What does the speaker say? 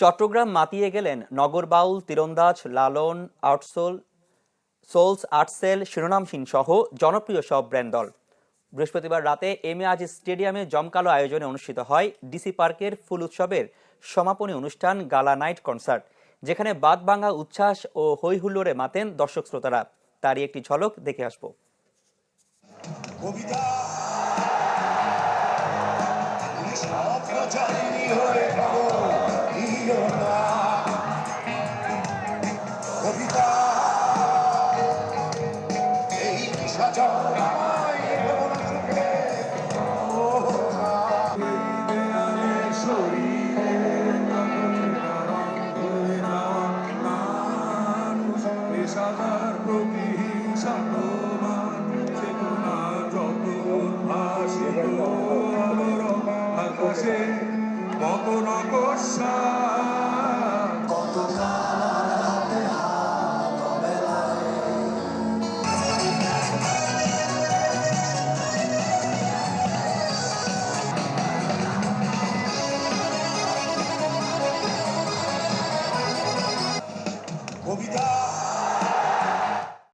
চট্টগ্রাম মাতিয়ে গেলেন নগর বাউল, তীরন্দাজ, লালন, সোলস, আর্টসেল, শিরোনামহীন সহ জনপ্রিয় সব ব্র্যান্ড দল। বৃহস্পতিবার রাতে এম এ আজিজ স্টেডিয়ামে জমকালো আয়োজনে অনুষ্ঠিত হয় ডিসি পার্কের ফুল উৎসবের সমাপনী অনুষ্ঠান গালা নাইট কনসার্ট, যেখানে বাদভাঙা উচ্ছ্বাস ও হৈ হুল্লোড়ে মাতেন দর্শক শ্রোতারা। তারই একটি ঝলক দেখে আসবো। কবিতা